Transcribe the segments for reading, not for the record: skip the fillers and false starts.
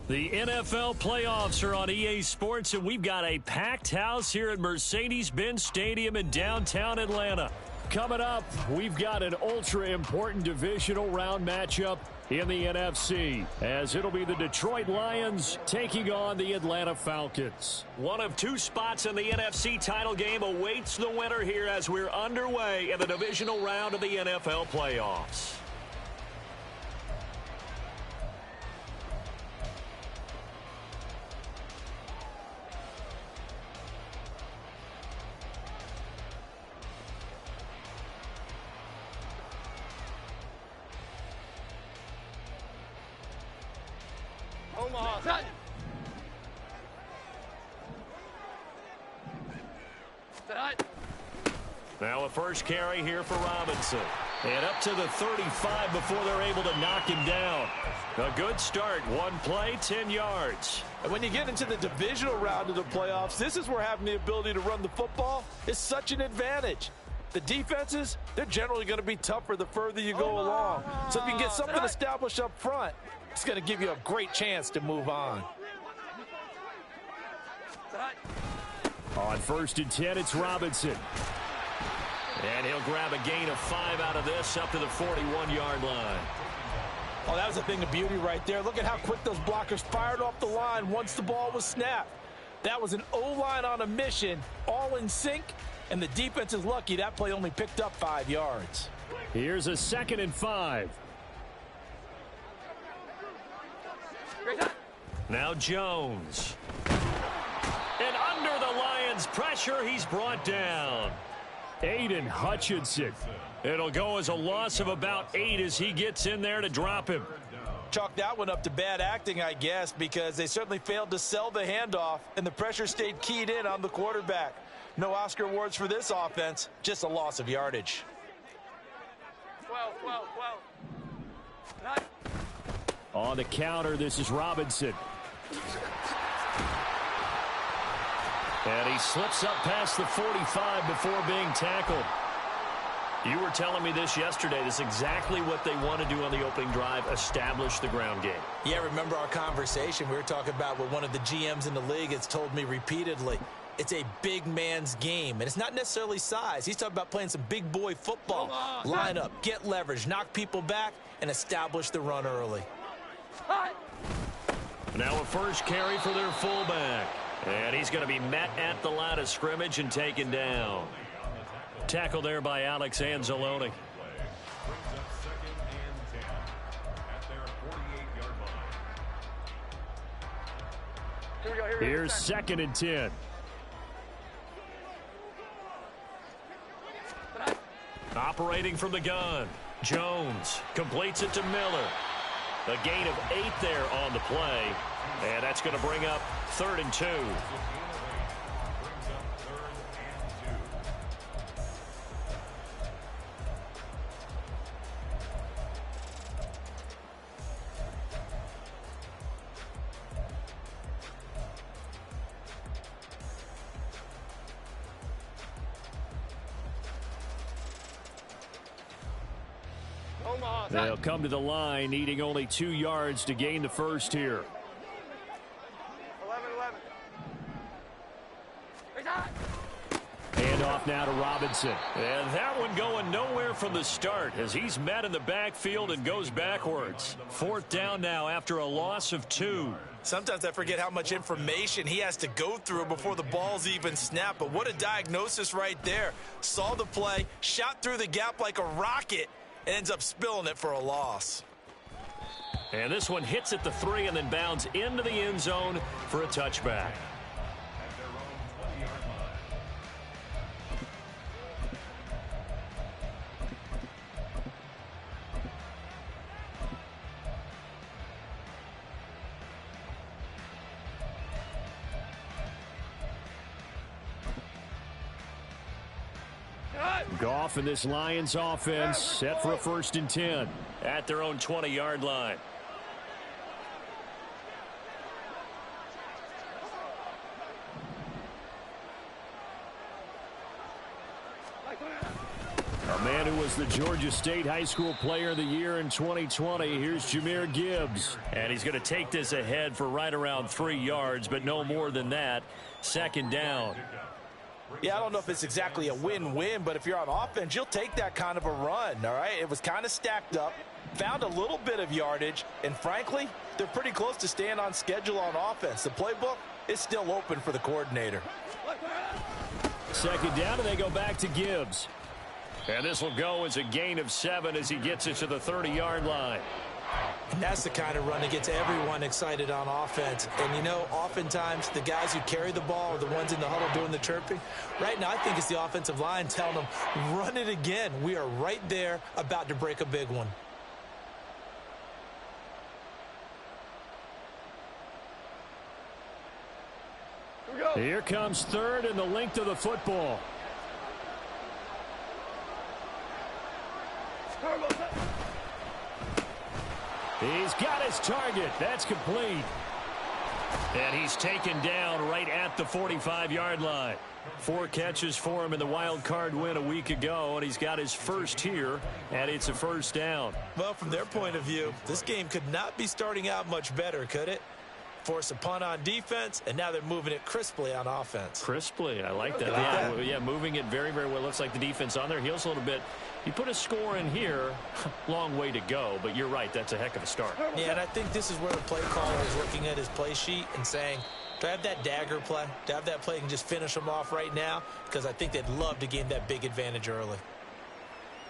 The NFL playoffs are on EA Sports, and we've got a packed house here at Mercedes-Benz Stadium in downtown Atlanta. Coming up, we've got an ultra-important divisional round matchup in the NFC, as it'll be the Detroit Lions taking on the Atlanta Falcons. One of two spots in the NFC title game awaits the winner here as we're underway in the divisional round of the NFL playoffs. Now a first carry here for Robinson. And up to the 35 before they're able to knock him down. A good start. One play, 10 yards. And when you get into the divisional round of the playoffs, this is where having the ability to run the football is such an advantage. The defenses, they're generally going to be tougher the further you go along. So if you can get something established up front, it's going to give you a great chance to move on. On 1st and 10, it's Robinson. And he'll grab a gain of 5 out of this up to the 41-yard line. Oh, that was a thing of beauty right there. Look at how quick those blockers fired off the line once the ball was snapped. That was an O-line on a mission, all in sync, and the defense is lucky that play only picked up 5 yards. Here's a 2nd and 5. Now Jones. And under the Lions' pressure, he's brought down. Aiden Hutchinson. It'll go as a loss of about 8 as he gets in there to drop him. Chalk that one up to bad acting, I guess, because they certainly failed to sell the handoff, and the pressure stayed keyed in on the quarterback. No Oscar awards for this offense, just a loss of yardage. 12. On the counter, this is Robinson. And he slips up past the 45 before being tackled. You were telling me this yesterday. This is exactly what they want to do on the opening drive, establish the ground game. Yeah, remember our conversation. We were talking about what one of the GMs in the league has told me repeatedly. It's a big man's game, and it's not necessarily size. He's talking about playing some big boy football. Line up, get leverage, knock people back, and establish the run early. Now a first carry for their fullback. And he's going to be met at the line of scrimmage and taken down. Tackle there by Alex Anzalone. Here's 2nd and 10. Operating from the gun. Jones completes it to Miller. A gain of 8 there on the play. And that's going to bring up 3rd and 2. They'll come to the line, needing only 2 yards to gain the first here. 11. Hand off now to Robinson. And that one going nowhere from the start as he's met in the backfield and goes backwards. 4th down now after a loss of 2. Sometimes I forget how much information he has to go through before the ball's even snapped. But what a diagnosis right there. Saw the play, shot through the gap like a rocket, and ends up spilling it for a loss. And this one hits at the 3 and then bounds into the end zone for a touchback. Goff and this Lions offense set for a 1st and 10 at their own 20-yard line. A man who was the Georgia State High School Player of the Year in 2020. Here's Jahmyr Gibbs. And he's going to take this ahead for right around 3 yards, but no more than that. 2nd down. Yeah, I don't know if it's exactly a win-win, but if you're on offense, you'll take that kind of a run, all right? It was kind of stacked up, found a little bit of yardage, and frankly, they're pretty close to staying on schedule on offense. The playbook is still open for the coordinator. 2nd down, and they go back to Gibbs. And this will go as a gain of 7 as he gets it to the 30-yard line. And that's the kind of run that gets everyone excited on offense. And, you know, oftentimes the guys who carry the ball are the ones in the huddle doing the chirping. Right now, I think it's the offensive line telling them, run it again. We are right there about to break a big one. Here comes 3rd and the length of the football. He's got his target. That's complete. And he's taken down right at the 45-yard line. 4 catches for him in the wild card win a week ago, and he's got his first here, and it's a 1st down. Well, from their point of view, this game could not be starting out much better, could it? Force a punt on defense, and now they're moving it crisply on offense. Crisply, I like that. Yeah, moving it very, very well. Looks like the defense on their heels a little bit. You put a score in here, long way to go, but you're right, that's a heck of a start. Yeah, and I think this is where the play caller is looking at his play sheet and saying, do I have that dagger play? Do I have that play and just finish them off right now? Because I think they'd love to gain that big advantage early.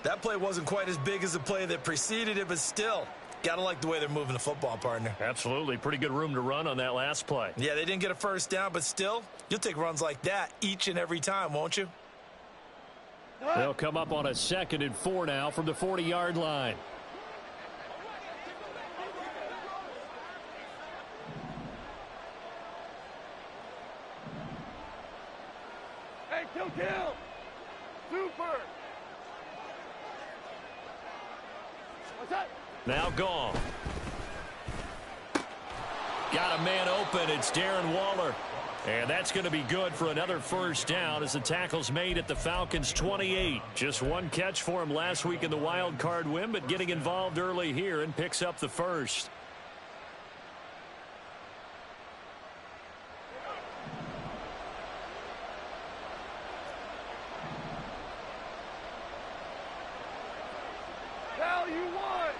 That play wasn't quite as big as the play that preceded it, but still, got to like the way they're moving the football, partner. Absolutely. Pretty good room to run on that last play. Yeah, they didn't get a 1st down, but still, you'll take runs like that each and every time, won't you? They'll come up on a 2nd and 4 now from the 40-yard line. Hey, kill. Super. What's that? Now gone. Got a man open. It's Darren Waller. And that's going to be good for another 1st down as the tackle's made at the Falcons' 28. Just 1 catch for him last week in the wild card win, but getting involved early here and picks up the 1st. Hell, you won.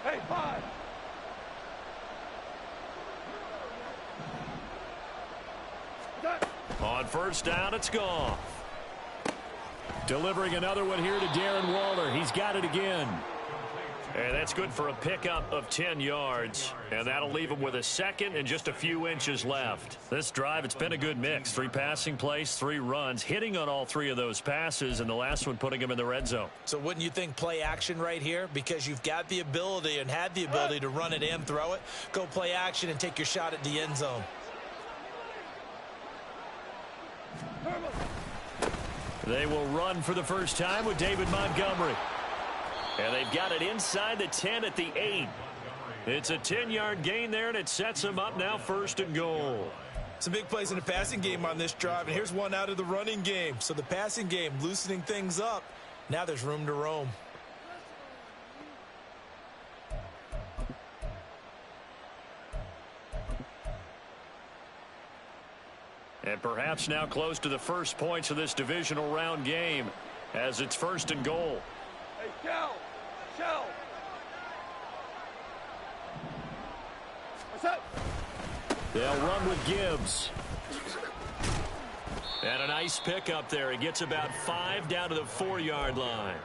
Hey, 5. On 1st down, it's gone. Delivering another one here to Darren Waller. He's got it again. And that's good for a pickup of 10 yards. And that'll leave him with a 2nd and just a few inches left. This drive, it's been a good mix. 3 passing plays, 3 runs, hitting on all 3 of those passes, and the last one putting him in the red zone. So wouldn't you think play action right here? Because you've got the ability and had the ability to run it and throw it. Go play action and take your shot at the end zone. They will run for the first time with David Montgomery. And they've got it inside the 10 at the 8. It's a 10-yard gain there, and it sets them up now 1st and goal. Some big plays in the passing game on this drive, and here's one out of the running game. So the passing game loosening things up. Now there's room to roam. And perhaps now close to the first points of this divisional round game as it's 1st and goal. Hey, Shell. What's up? They'll run with Gibbs. And a nice pickup there. He gets about 5 down to the 4-yard line.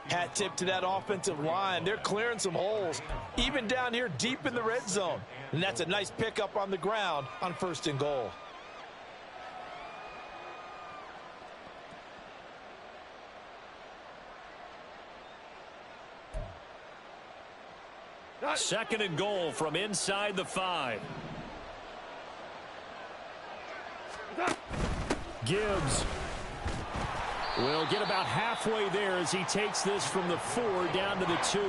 Hat tip to that offensive line. They're clearing some holes, even down here deep in the red zone. And that's a nice pickup on the ground on 1st and goal. Second and goal from inside the 5. Gibbs will get about halfway there as he takes this from the 4 down to the 2.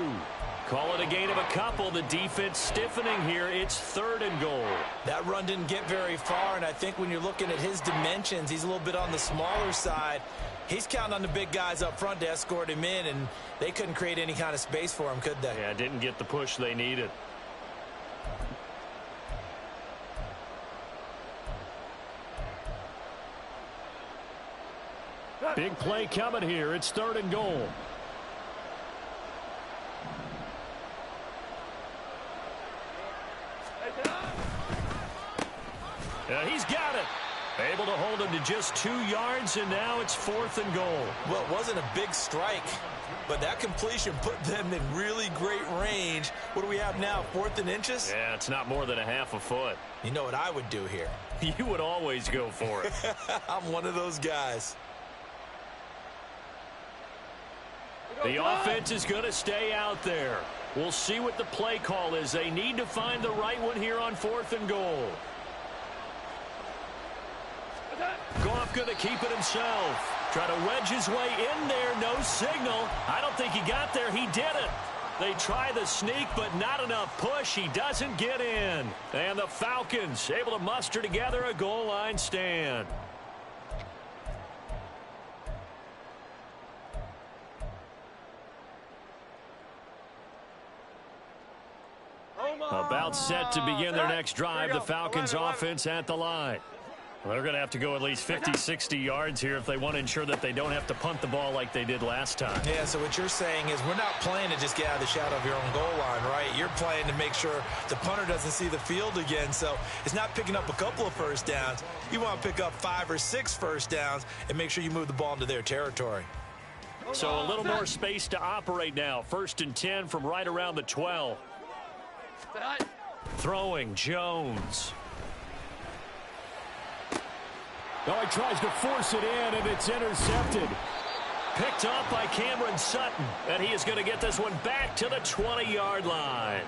Call it a gain of a couple. The defense stiffening here. It's 3rd and goal. That run didn't get very far, and I think when you're looking at his dimensions, he's a little bit on the smaller side. He's counting on the big guys up front to escort him in, and they couldn't create any kind of space for him, could they? Yeah, didn't get the push they needed. Big play coming here. It's 3rd and goal. He's got it. Able to hold him to just 2 yards, and now it's 4th and goal. Well, it wasn't a big strike, but that completion put them in really great range. What do we have now, 4th and inches? Yeah, it's not more than a half a foot. You know what I would do here? You would always go for it. I'm one of those guys. The offense is going to stay out there. We'll see what the play call is. They need to find the right one here on 4th and goal. Goff going to keep it himself. Try to wedge his way in there. No signal. I don't think he got there. He did it. They try the sneak, but not enough push. He doesn't get in. And the Falcons able to muster together a goal line stand. About set to begin their next drive. The Falcons offense at the line. Well, they're going to have to go at least 50, 60 yards here if they want to ensure that they don't have to punt the ball like they did last time. Yeah, so what you're saying is we're not playing to just get out of the shadow of your own goal line, right? You're playing to make sure the punter doesn't see the field again. So it's not picking up a couple of first downs. You want to pick up 5 or 6 first downs and make sure you move the ball into their territory. So a little more space to operate now. 1st and 10 from right around the 12. Throwing Jones. Oh, he tries to force it in, and it's intercepted. Picked up by Cameron Sutton, and he is going to get this one back to the 20-yard line.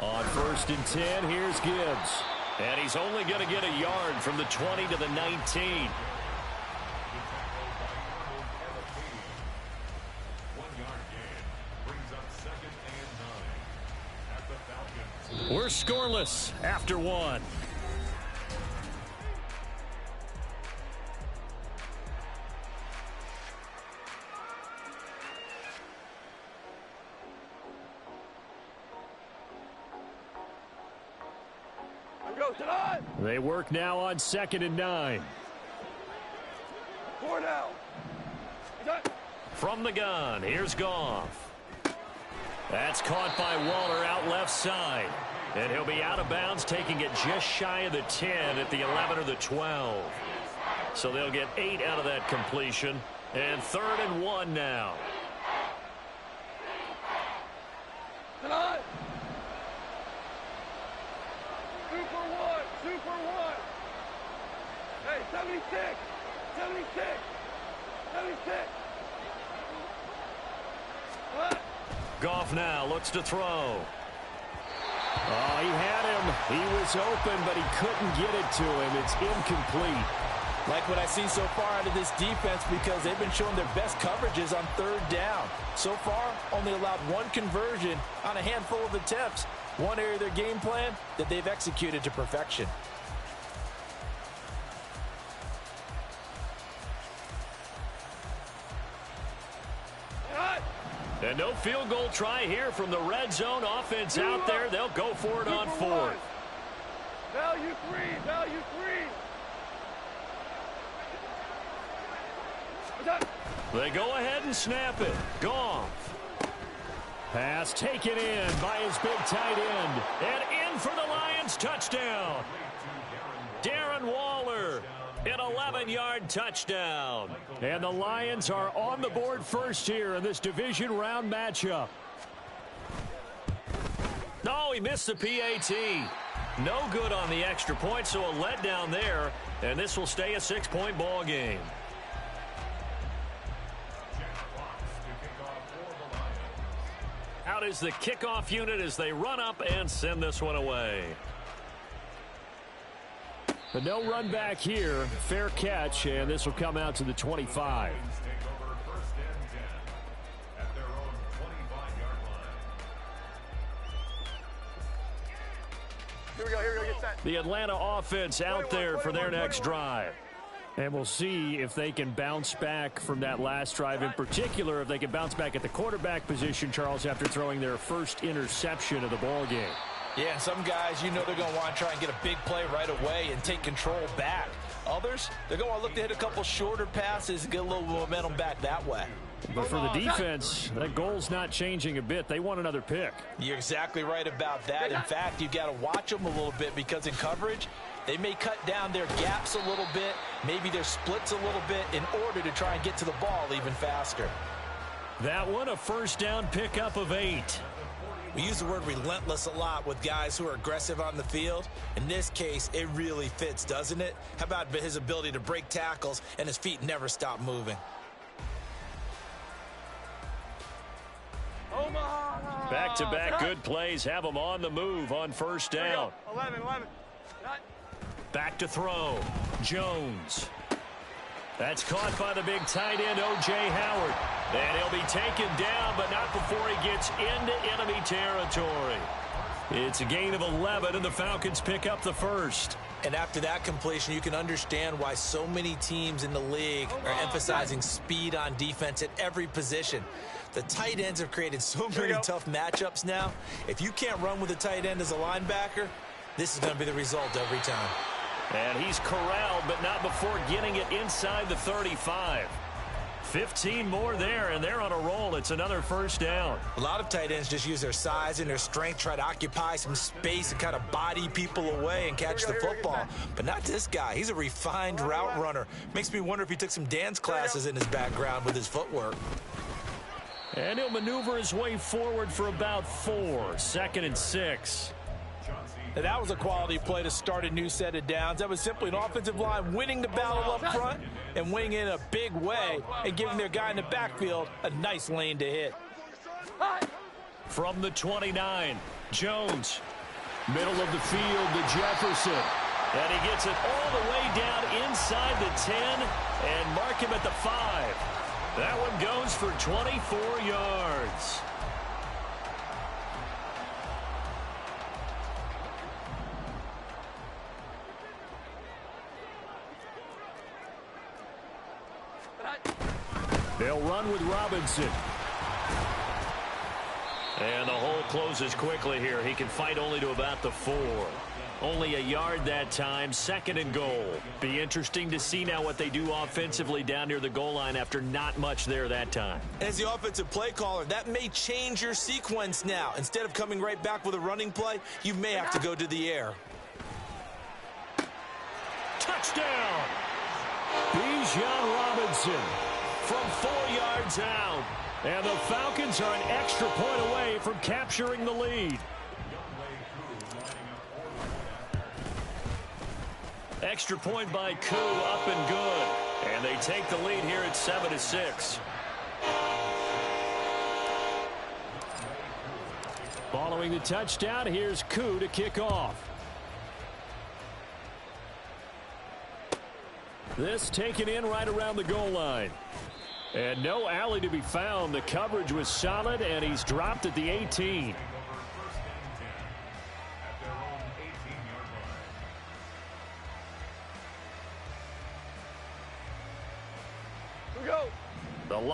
On 1st and 10, here's Gibbs. And he's only going to get a yard from the 20 to the 19. We're scoreless after 1. They work now on 2nd and 9. 4 down. From the gun, here's Goff. That's caught by Waller out left side. And he'll be out of bounds, taking it just shy of the 10 at the 11 or the 12. So they'll get 8 out of that completion. And 3rd and 1 now. Tonight. Super one. Hey, 76. 76. 76. What? Goff now looks to throw. Oh, he had him. He was open, but he couldn't get it to him. It's incomplete. Like what I've seen so far out of this defense, because they've been showing their best coverages on 3rd down. So far, only allowed 1 conversion on a handful of attempts. One area of their game plan that they've executed to perfection. And no field goal try here from the red zone offense out there. They'll go for it on fourth. Value three. Value three. They go ahead and snap it. Goff. Pass taken in by his big tight end. And in for the Lions touchdown. Darren Waller. An 11-yard touchdown. And the Lions are on the board first here in this division round matchup. No, he missed the PAT. No good on the extra point, so a letdown there. And this will stay a 6-point ball game. Out is the kickoff unit as they run up and send this one away. But no run back here. Fair catch, and this will come out to the 25. Here we go, get set. The Atlanta offense out there for their next drive. And we'll see if they can bounce back from that last drive. In particular, if they can bounce back at the quarterback position, Charles, after throwing their first interception of the ball game. Yeah, and some guys, you know they're going to want to try and get a big play right away and take control back. Others, they're going to look to hit a couple shorter passes and get a little momentum back that way. But for the defense, that goal's not changing a bit. They want another pick. You're exactly right about that. In fact, you've got to watch them a little bit because in coverage, they may cut down their gaps a little bit, maybe their splits a little bit in order to try and get to the ball even faster. That one, a first down pickup of 8. We use the word relentless a lot with guys who are aggressive on the field. In this case, it really fits, doesn't it? How about his ability to break tackles and his feet never stop moving? Back-to-back good plays have them on the move on first down. 11. Back to throw. Jones. That's caught by the big tight end, O.J. Howard. And he'll be taken down, but not before he gets into enemy territory. It's a gain of 11, and the Falcons pick up the first. And after that completion, you can understand why so many teams in the league are emphasizing speed on defense at every position. The tight ends have created so many tough matchups now. If you can't run with a tight end as a linebacker, this is going to be the result every time. And he's corralled, but not before getting it inside the 35. 15 more there, and they're on a roll. It's another first down. A lot of tight ends just use their size and their strength, try to occupy some space and kind of body people away and catch the football. But not this guy. He's a refined route runner. Makes me wonder if he took some dance classes in his background with his footwork. And he'll maneuver his way forward for about 4. 2nd and 6. And that was a quality play to start a new set of downs. That was simply an offensive line winning the battle up front and winning in a big way and giving their guy in the backfield a nice lane to hit. From the 29, Jones. Middle of the field to Jefferson. And he gets it all the way down inside the 10 and mark him at the 5. That one goes for 24 yards. They'll run with Robinson. And the hole closes quickly here. He can fight only to about the 4. Only a yard that time, 2nd and goal. Be interesting to see now what they do offensively down near the goal line after not much there that time. As the offensive play caller, that may change your sequence now. Instead of coming right back with a running play, you may have to go to the air. Touchdown! Bijan Robinson from 4 yards out. And the Falcons are an extra point away from capturing the lead. Extra point by Koo, up and good. And they take the lead here at 7-6. Following the touchdown, here's Koo to kick off. This taken in right around the goal line. And no alley to be found. The coverage was solid, and he's dropped at the 18.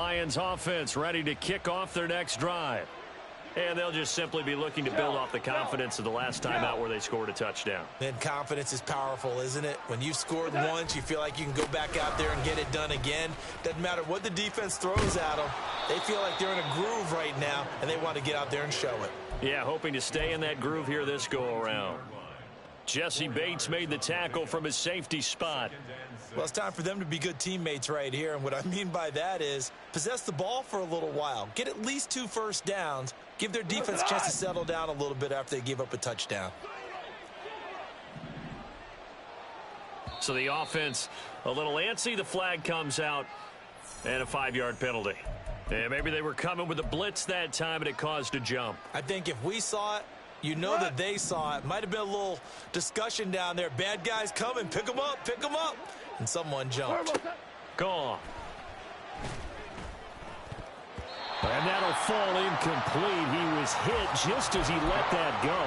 Lions offense ready to kick off their next drive. And they'll just simply be looking to build off the confidence of the last time out where they scored a touchdown. And confidence is powerful, isn't it? When you've scored once, you feel like you can go back out there and get it done again. Doesn't matter what the defense throws at them. They feel like they're in a groove right now, and they want to get out there and show it. Yeah, hoping to stay in that groove here this go-around. Jesse Bates made the tackle from his safety spot. Well, it's time for them to be good teammates right here, and what I mean by that is possess the ball for a little while, get at least 2 first downs, give their defense a chance to settle down a little bit after they give up a touchdown. So the offense a little antsy. The flag comes out, and a 5-yard penalty. And maybe they were coming with a blitz that time, and it caused a jump. I think if we saw it, you know that they saw it. Might have been a little discussion down there. Bad guys coming. Pick them up. Pick them up. And someone jumped. Gone. And that'll fall incomplete. He was hit just as he let that go.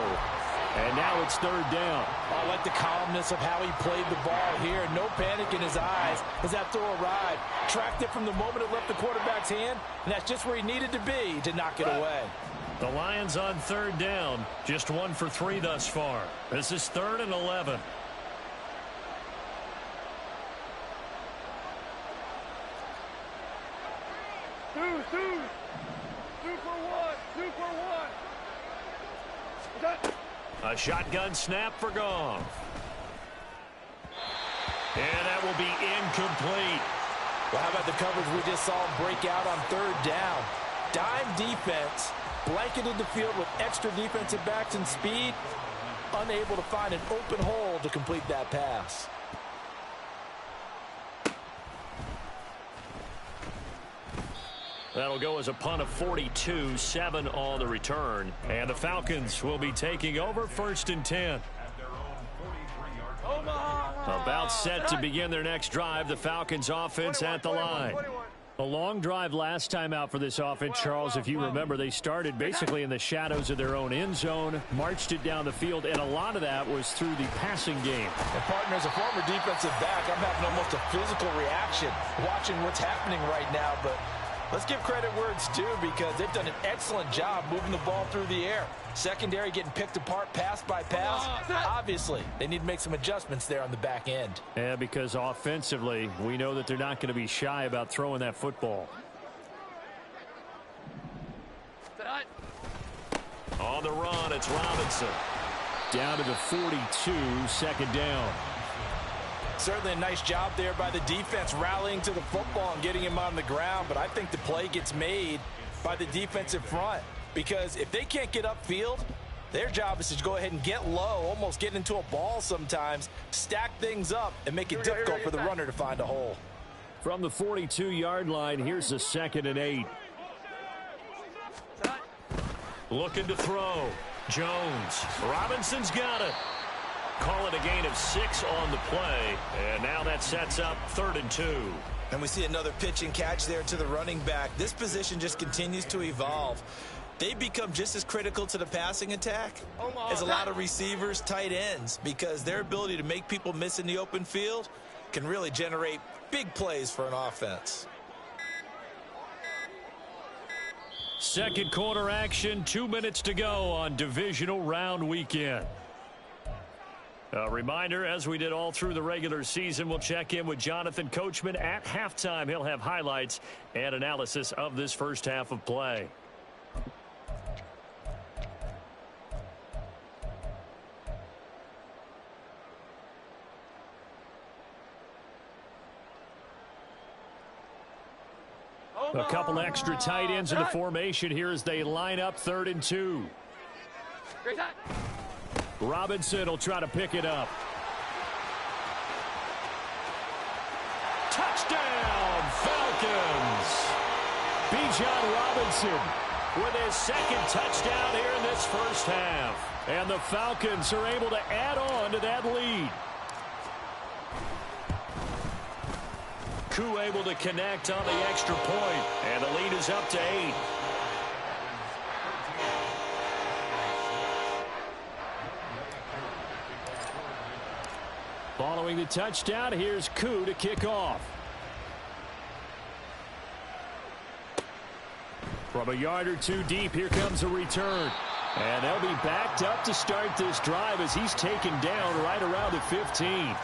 And now it's 3rd down. I like the calmness of how he played the ball here. No panic in his eyes as that throw arrived. Tracked it from the moment it left the quarterback's hand, and that's just where he needed to be to knock it away. The Lions on 3rd down. Just 1 for 3 thus far. This is 3rd and 11. Two for one. A shotgun snap for Goff. And that will be incomplete. Well, how about the coverage we just saw him break out on 3rd down? Dime defense, blanketed the field with extra defensive backs and speed, unable to find an open hole to complete that pass. That'll go as a punt of 42, 7 on the return. And the Falcons will be taking over 1st and 10. About set to begin their next drive. The Falcons offense at the line. A long drive last time out for this offense, Charles. If you remember, they started basically in the shadows of their own end zone, marched it down the field, and a lot of that was through the passing game. And partner, as a former defensive back, I'm having almost a physical reaction watching what's happening right now, but let's give credit where it's due because they've done an excellent job moving the ball through the air. Secondary getting picked apart pass by pass. Obviously, they need to make some adjustments there on the back end. Yeah, because offensively, we know that they're not going to be shy about throwing that football. On the run, it's Robinson. Down to the 42, 2nd down. Certainly a nice job there by the defense rallying to the football and getting him on the ground, but I think the play gets made by the defensive front because if they can't get upfield, their job is to go ahead and get low, almost get into a ball sometimes, stack things up, and make it difficult for the runner to find a hole. From the 42-yard line, here's the 2nd and 8. Looking to throw. Jones. Robinson's got it. Call it a gain of 6 on the play, and now that sets up 3rd and 2. And we see another pitch and catch there to the running back. This position just continues to evolve. They become just as critical to the passing attack as a lot of receivers, tight ends, because their ability to make people miss in the open field can really generate big plays for an offense. Second quarter action, 2 minutes to go on divisional round weekend. A reminder, as we did all through the regular season, we'll check in with Jonathan Coachman at halftime. He'll have highlights and analysis of this first half of play. A couple extra tight ends in the formation here as they line up 3rd and 2. Robinson will try to pick it up. Touchdown, Falcons! Bijan Robinson with his 2nd touchdown here in this first half. And the Falcons are able to add on to that lead. Koo able to connect on the extra point, and the lead is up to 8. Following the touchdown, here's Koo to kick off. From a yard or two deep, here comes a return. And they'll be backed up to start this drive as he's taken down right around the 15.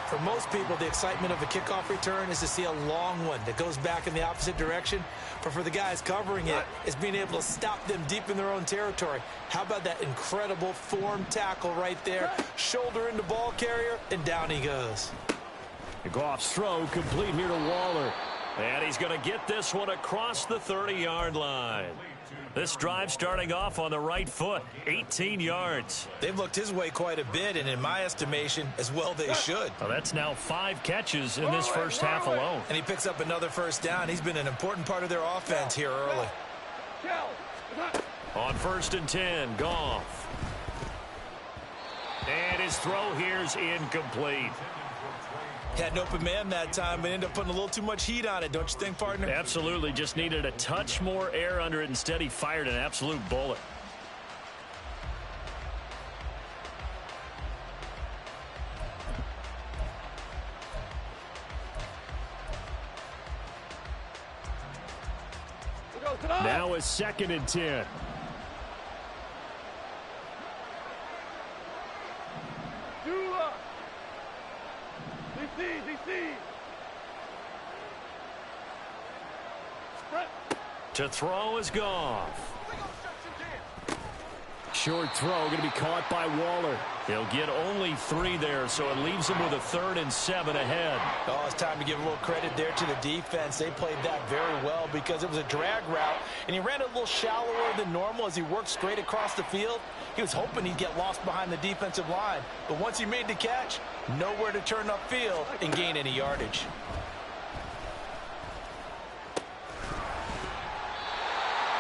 For most people, the excitement of a kickoff return is to see a long one that goes back in the opposite direction. But for the guys covering it, it's being able to stop them deep in their own territory. How about that incredible form tackle right there? Shoulder into ball carrier, and down he goes. Goff's throw complete here to Waller. And he's going to get this one across the 30-yard line. This drive starting off on the right foot, 18 yards. They've looked his way quite a bit, and in my estimation, as well they should. Well, that's now 5 catches in this first half alone. And he picks up another first down. He's been an important part of their offense here early. On 1st and 10, Goff. And his throw here's incomplete. Had an open man that time, but ended up putting a little too much heat on it, don't you think, partner? Absolutely. Just needed a touch more air under it. Instead, he fired an absolute bullet. Now a 2nd and 10. To throw is Goff. Short throw going to be caught by Waller. He'll get only 3 there, so it leaves him with a 3rd and 7 ahead. Oh, it's time to give a little credit there to the defense. They played that very well because it was a drag route, and he ran a little shallower than normal as he worked straight across the field. He was hoping he'd get lost behind the defensive line, but once he made the catch, nowhere to turn upfield and gain any yardage.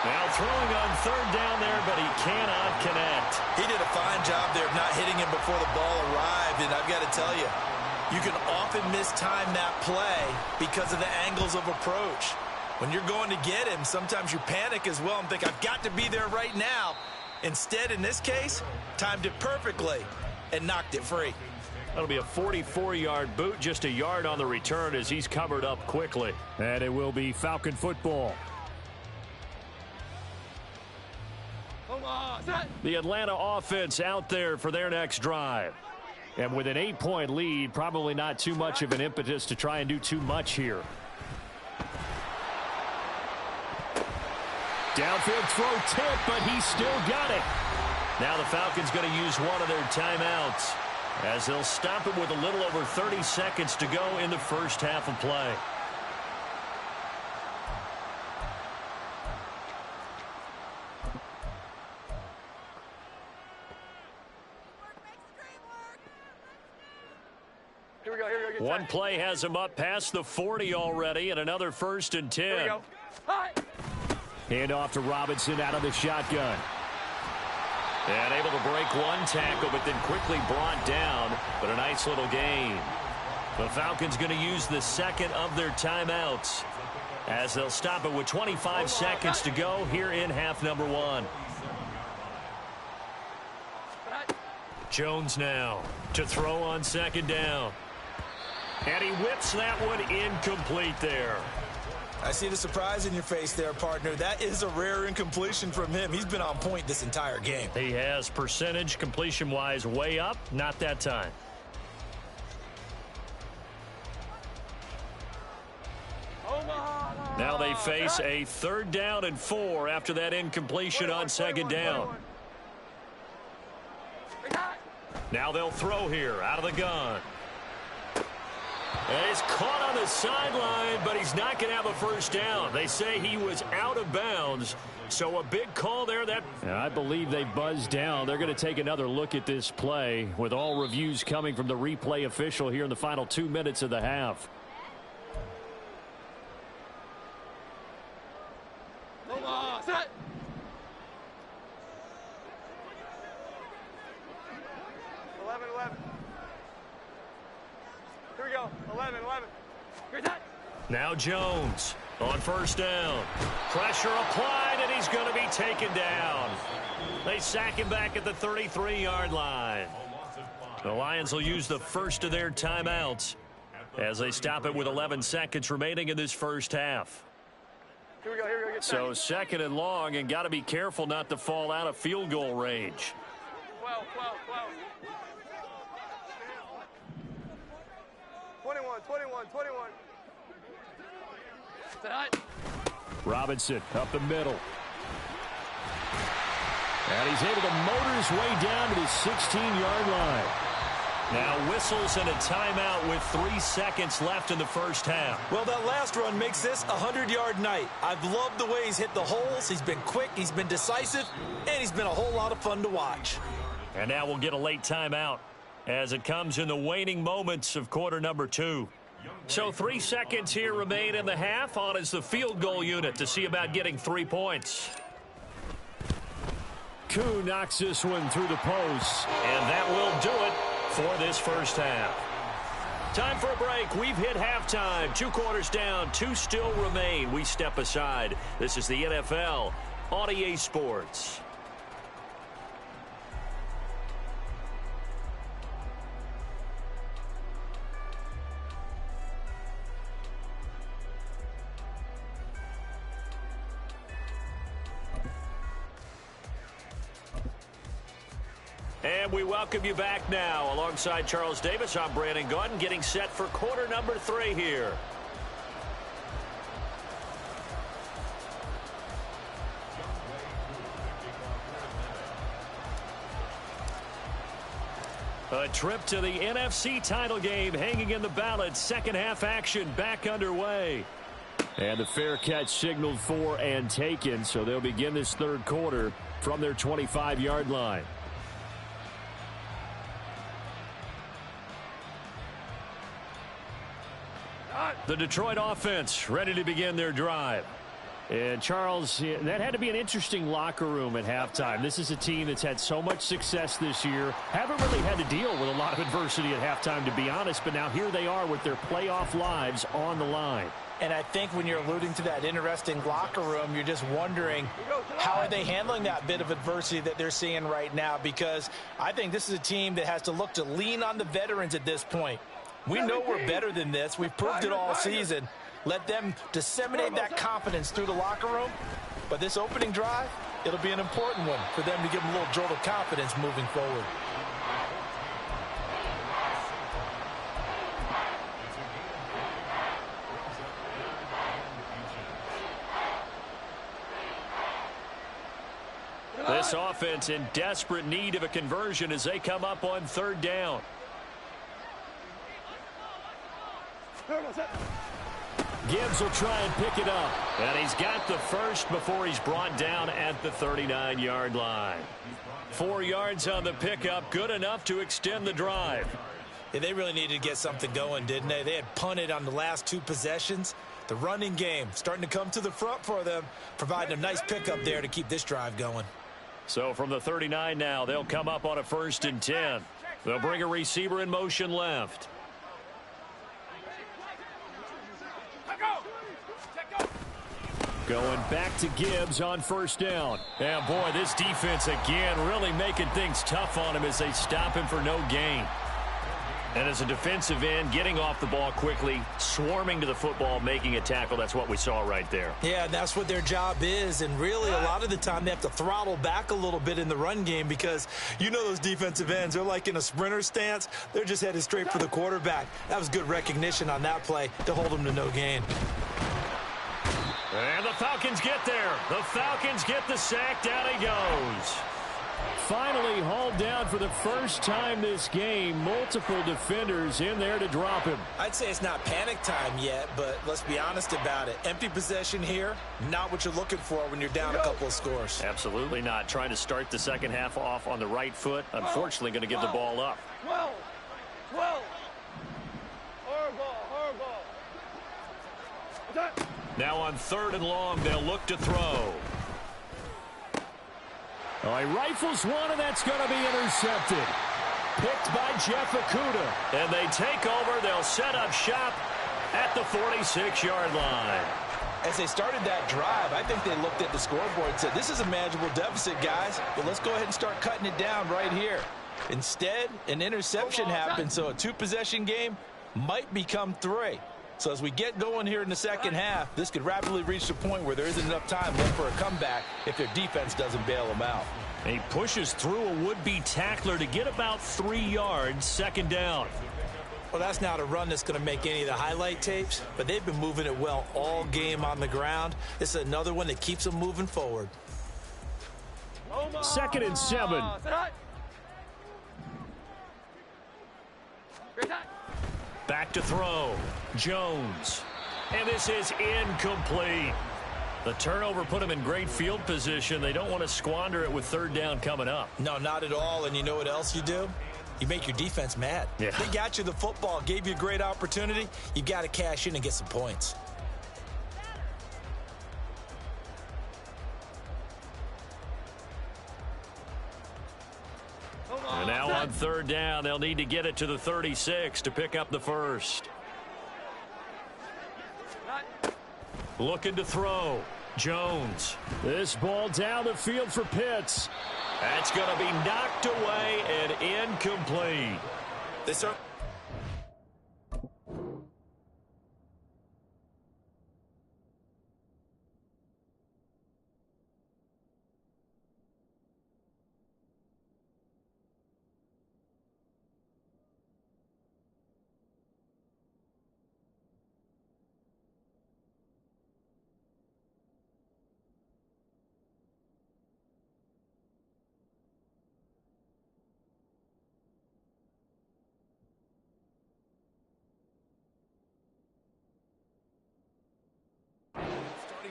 Now throwing on 3rd down there, but he cannot connect. He did a fine job there of not hitting him before the ball arrived, and I've got to tell you, you can often mistime that play because of the angles of approach. When you're going to get him, sometimes you panic as well and think, I've got to be there right now. Instead, in this case, timed it perfectly and knocked it free. That'll be a 44-yard boot, just a yard on the return as he's covered up quickly. And it will be Falcon football. The Atlanta offense out there for their next drive. And with an 8-point lead, probably not too much of an impetus to try and do too much here. Downfield throw tip, but he still got it. Now the Falcons going to use one of their timeouts as they'll stop it with a little over 30 seconds to go in the first half of play. One play has him up past the 40 already, and another 1st and 10. Hand off to Robinson out of the shotgun. And able to break one tackle, but then quickly brought down. But a nice little gain. The Falcons going to use the 2nd of their timeouts as they'll stop it with 25 seconds to go here in half number 1. Jones now to throw on 2nd down. And he whips that one incomplete there. I see the surprise in your face there, partner. That is a rare incompletion from him. He's been on point this entire game. He has percentage completion-wise way up. Not that time. Now they face a 3rd down and 4 after that incompletion on 2nd down. Now they'll throw here out of the gun. And he's caught on the sideline, but he's not going to have a first down. They say he was out of bounds. So a big call there. I believe they buzzed down. They're going to take another look at this play with all reviews coming from the replay official here in the final 2 minutes of the half. Set. Here we go. 11. Now Jones on 1st down. Pressure applied, and he's going to be taken down. They sack him back at the 33-yard line. The Lions will use the first of their timeouts as they stop it with 11 seconds remaining in this first half. Here we go. Get So 2nd and long, and got to be careful not to fall out of field goal range. 12. 21. Robinson up the middle. And he's able to motor his way down to the 16-yard line. Now whistles and a timeout with 3 seconds left in the first half. Well, that last run makes this a 100-yard night. I've loved the way he's hit the holes. He's been quick, he's been decisive, and he's been a whole lot of fun to watch. And now we'll get a late timeout as it comes in the waning moments of quarter number 2. So 3 seconds here remain in the half. On is the field goal unit to see about getting 3 points. Koo knocks this one through the post, and that will do it for this first half. Time for a break. We've hit halftime. 2 quarters down, 2 still remain. We step aside. This is the NFL on EA Sports. And we welcome you back now. Alongside Charles Davis, I'm Brandon Gaudin, getting set for quarter number 3 here. A trip to the NFC title game hanging in the balance. Second half action back underway. And the fair catch signaled for and taken, so they'll begin this third quarter from their 25-yard line. The Detroit offense ready to begin their drive. And Charles, that had to be an interesting locker room at halftime. This is a team that's had so much success this year. Haven't really had to deal with a lot of adversity at halftime, to be honest. But now here they are with their playoff lives on the line. And I think when you're alluding to that interesting locker room, you're just wondering how are they handling that bit of adversity that they're seeing right now, because I think this is a team that has to look to lean on the veterans at this point. We know we're better than this. We've proved it all season. Let them disseminate that confidence through the locker room. But this opening drive, it'll be an important one for them to give them a little jolt of confidence moving forward. This offense in desperate need of a conversion as they come up on 3rd down. Gibbs will try and pick it up. And he's got the first before he's brought down at the 39-yard line. 4 yards on the pickup, good enough to extend the drive. Yeah, they really needed to get something going, didn't they? They had punted on the last 2 possessions. The running game starting to come to the front for them, providing a nice pickup there to keep this drive going. So from the 39 now, they'll come up on a 1st and 10. They'll bring a receiver in motion left. Going back to Gibbs on 1st down. And boy, this defense again really making things tough on him as they stop him for no gain. And as a defensive end, getting off the ball quickly, swarming to the football, making a tackle. That's what we saw right there. Yeah, that's what their job is. And really, a lot of the time, they have to throttle back a little bit in the run game because you know those defensive ends, they're like in a sprinter stance. They're just headed straight for the quarterback. That was good recognition on that play to hold them to no gain. And the Falcons get there. The Falcons get the sack. Down he goes. Finally hauled down for the first time this game. Multiple defenders in there to drop him. I'd say it's not panic time yet, but let's be honest about it. Empty possession here, not what you're looking for when you're down a couple of scores. Absolutely not. Trying to start the second half off on the right foot. Unfortunately, going to give the ball up. 12. Horrible. Now on 3rd and long, they'll look to throw. Oh, he rifles one, and that's going to be intercepted. Picked by Jeff Okudah. And they take over. They'll set up shop at the 46-yard line. As they started that drive, I think they looked at the scoreboard and said, this is a manageable deficit, guys, but let's go ahead and start cutting it down right here. Instead, an interception happened, so a 2-possession game might become 3. So as we get going here in the second half, this could rapidly reach the point where there isn't enough time left for a comeback if their defense doesn't bail them out. He pushes through a would-be tackler to get about 3 yards, second down. Well, that's not a run that's going to make any of the highlight tapes, but they've been moving it well all game on the ground. This is another one that keeps them moving forward. 2nd and 7. Back to throw. Jones. And this is incomplete. The turnover put them in great field position. They don't want to squander it with 3rd down coming up. No, not at all. And you know what else you do? You make your defense mad. Yeah. They got you the football, gave you a great opportunity. You got to cash in and get some points. And now on 3rd down, they'll need to get it to the 36 to pick up the first. Looking to throw. Jones. This ball down the field for Pitts. That's going to be knocked away and incomplete. This are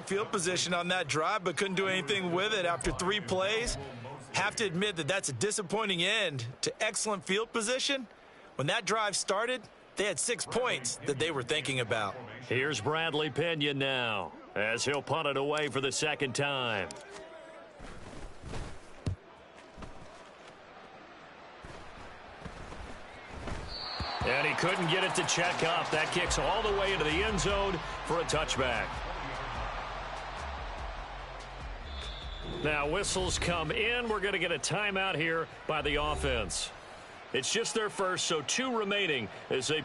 field position on that drive, but couldn't do anything with it after 3 plays. Have to admit that that's a disappointing end to excellent field position. When that drive started, they had 6 points that they were thinking about. Here's Bradley Pinion now as he'll punt it away for the 2nd time. And he couldn't get it to check up. That kicks all the way into the end zone for a touchback. Now whistles come in. We're going to get a timeout here by the offense. It's just their first, so 2 remaining as they